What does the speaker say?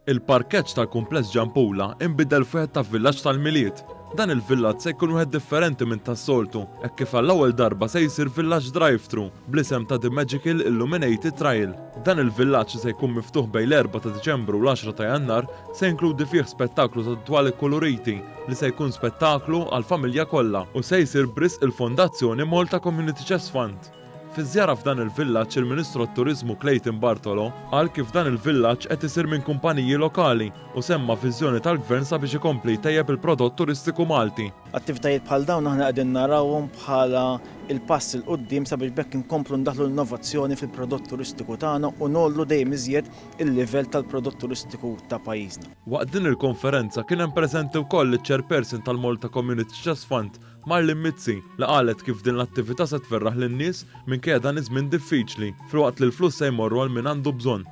Il-parkeġġ tal-kumpless Ġampula inbidel f'wieħed ta' villaġġ tal-miliet. Dan il-villaġġ se jkun wieħed differenti minn tas-soltu, hekk kif għall-ewwel darba se jsir villaġġ drive-thru bl-isem ta' The Magical Illuminated Trail. Dan il-villaġġ se jkun miftuħ bejn l-4 ta' Diċembru u l-10 ta' Jannar se jinkludi fih spettaklu ta' twali koloriti li se jkun spettaklu għall-familja kollha u se jsir brisq il-Fondazzjoni Malta Community Chess Fund. Fiż-żjara f'dan il-villaġġ il-Ministru tat-Turiżmu Clayton Bartolo qal kif dan il-villaġġ qed isir minn kumpaniji lokali u semma viżjoni tal-Gvern sabiex ikompli jtejjeb il-prodott turistiku Malti. Attivitajiet bħal dawn aħna qegħdin narawhom bħala il-pass il qudiem sabiex bekk inkomplu ndaħlu l-innovazzjoni fil-prodott turistiku tagħna u nollu dejjem iżjed il-livell tal-prodott turistiku ta' pajjiżna. Waqt din il-konferenza kien hemm preżenti wkoll iċ-chairperson tal-Malta Community Chess Fund Marlin Mizzi li qalet kif din l-attività se tferraħ lin-nies minkejja dan iż-żmien diffiċli filwaqt li l-flus se jmorru għal min għandu bżonn.